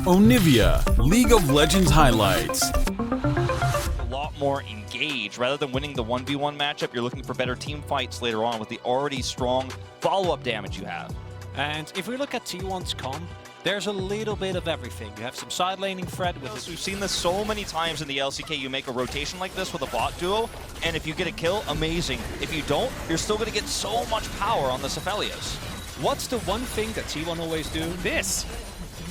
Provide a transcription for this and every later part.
Onivia, League of Legends highlights. A lot more engaged. Rather than winning the 1v1 matchup, you're looking for better team fights later on with the already strong follow-up damage you have. And if we look at T1's comp, there's a little bit of everything. You have some side laning threat with We've seen this so many times in the LCK. You make a rotation like this with a bot duo, and if you get a kill, amazing. If you don't, you're still going to get so much power on the Cephalius. What's the one thing that T1 always do? This.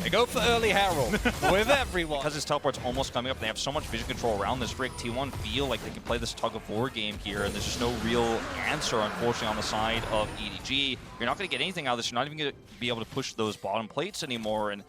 They go for early Herald with everyone. Because his teleport's almost coming up, they have so much vision control around this rig. T1 feel like they can play this tug-of-war game here, and there's just no real answer, unfortunately, on the side of EDG. You're not going to get anything out of this. You're not even going to be able to push those bottom plates anymore, and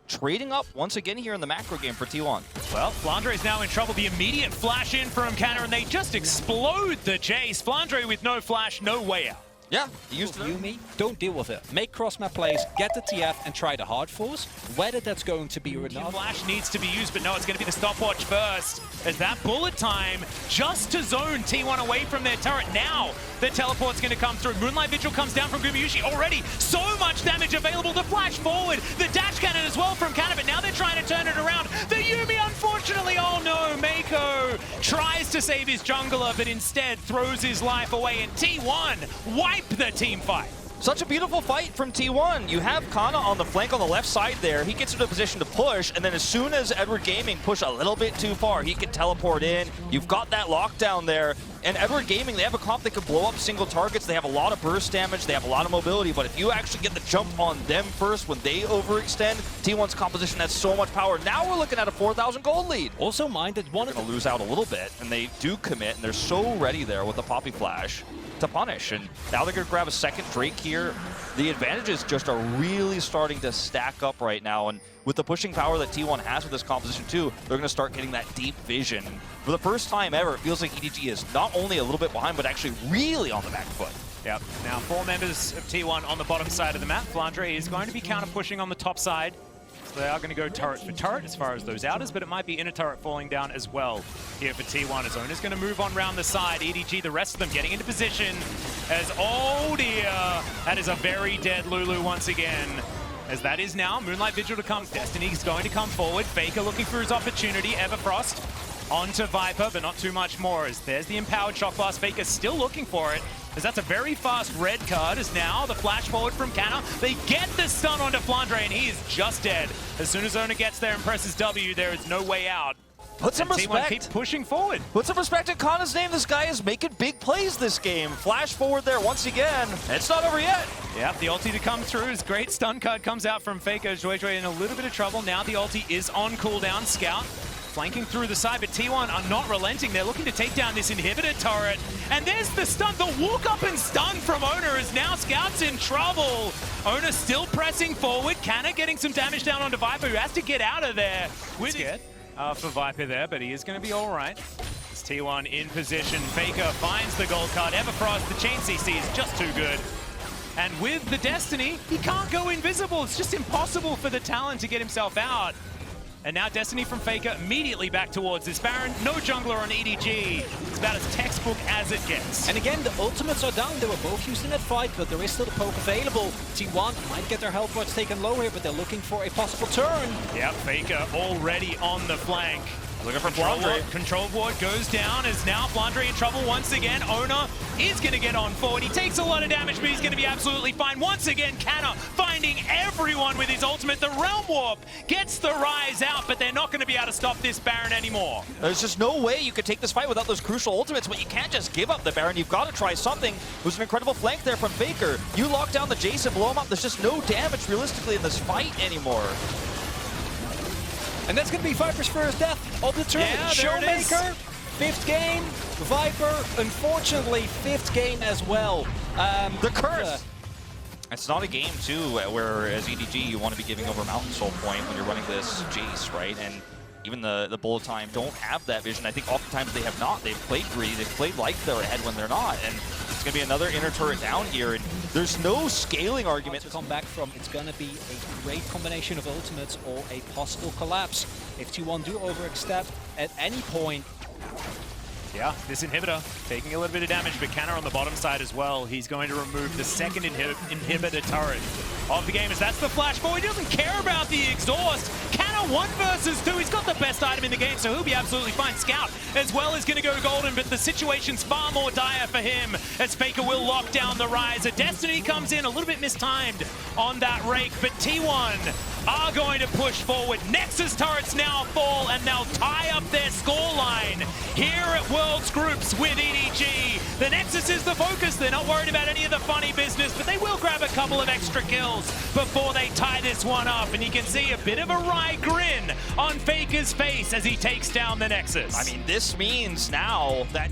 trading up once again here in the macro game for T1. Well, Flandre is now in trouble. The immediate flash in from Canna, and they just explode the chase. Flandre with no flash, no way out. Yeah, he used to Yumi, don't deal with it. Make cross-map plays, get the TF, and try the hard force. Whether that's going to be enough. Flash needs to be used, but no, it's going to be the stopwatch first. As that bullet time just to zone T1 away from their turret. Now the teleport's going to come through. Moonlight Vigil comes down from Gumayushi already. So much damage available to flash forward. The dash cannon as well from Canna, but now they're trying to turn it around. The Yumi, unfortunately, oh no, Mako tries to save his jungler, but instead throws his life away, and T1 wipe the team fight. Such a beautiful fight from T1. You have Kana on the flank on the left side there. He gets into a position to push, and then as soon as Edward Gaming push a little bit too far, he can teleport in. You've got that lockdown there. And Edward Gaming, they have a comp that can blow up single targets. They have a lot of burst damage. They have a lot of mobility. But if you actually get the jump on them first when they overextend, T1's composition has so much power. Now we're looking at a 4,000 gold lead. Also mind that one of them lose out a little bit, and they do commit, and they're so ready there with the Poppy Flash to punish. And now they're going to grab a second Drake here. The advantages just are really starting to stack up right now. And with the pushing power that T1 has with this composition too, they're going to start getting that deep vision. For the first time ever, it feels like EDG is not only a little bit behind, but actually really on the back foot. Yep. Now 4 members of T1 on the bottom side of the map. Flandre is going to be counter-pushing on the top side. So they are going to go turret for turret as far as those outers, but it might be inner turret falling down as well here for T1. As Ona's going to move on round the side. EDG, the rest of them getting into position as, oh dear, that is a very dead Lulu once again. As that is now, Moonlight Vigil to come. Destiny's going to come forward. Faker looking for his opportunity. Everfrost onto Viper, but not too much more. As there's the empowered Shock Blast. Faker still looking for it, as that's a very fast red card. As now the flash forward from Canna. They get the stun onto Flandre, and he is just dead. As soon as Ona gets there and presses W, there is no way out. Put some respect. Keep pushing forward. Put some respect in Kana's name. This guy is making big plays this game. Flash forward there once again. It's not over yet. Yep, the ulti to come through. His great stun card comes out from Faker. Joy in a little bit of trouble. Now the ulti is on cooldown. Scout flanking through the side, but T1 are not relenting. They're looking to take down this inhibitor turret. And there's the stun. The walk up and stun from Ona is now Scout's in trouble. Ona still pressing forward. Canna getting some damage down onto Viper, who has to get out of there. Scared for Viper there, but he is going to be all right. It's T1 in position. Faker finds the gold card. Everfrost, the chain CC is just too good. And with the Destiny, he can't go invisible. It's just impossible for the Talon to get himself out. And now Destiny from Faker immediately back towards this Baron. No jungler on EDG. It's about as textbook as it gets. And again, the ultimates are down. They were both used in that fight, but there is still a poke available. T1 might get their health bars taken low here, but they're looking for a possible turn. Yep, Faker already on the flank. Looking for Flandre. Control ward goes down, as now Flandre in trouble once again. Ona is going to get on forward. He takes a lot of damage, but he's going to be absolutely fine. Once again, Canna finding everyone with his ultimate. The Realm Warp gets the rise out, but they're not going to be able to stop this Baron anymore. There's just no way you could take this fight without those crucial ultimates, but you can't just give up the Baron. You've got to try something. It was an incredible flank there from Faker. You lock down the Jason, blow him up. There's just no damage realistically in this fight anymore. And that's going to be Viper's first death of the tournament. Yeah, Showmaker, 5th game. Viper, unfortunately, 5th game as well. The curse! It's not a game, too, where as EDG you want to be giving over Mountain Soul Point when you're running this Jace, right? And even the bullet time don't have that vision. I think oftentimes they have not. They've played greedy. They've played like they're ahead when they're not. And it's going to be another inner turret down here. And there's no scaling argument to come back from. It's going to be a great combination of ultimates or a possible collapse. If T1 do overextend at any point. Yeah, this inhibitor taking a little bit of damage, but Canna on the bottom side as well. He's going to remove the second inhibitor turret of the game, as that's the flash forward. He doesn't care about the exhaust. Canna now 1 versus 2. He's got the best item in the game, so he'll be absolutely fine. Scout as well is going to go golden, but the situation's far more dire for him as Faker will lock down the rise. A Destiny comes in a little bit mistimed on that rake, but T1 are going to push forward. Nexus turrets now fall, and they'll tie up their scoreline here at Worlds Groups with EDG. The Nexus is the focus. They're not worried about any of the funny business, but they will grab a couple of extra kills before they tie this one up. And you can see a bit of a wry grin on Faker's face as he takes down the Nexus. I mean, this means now that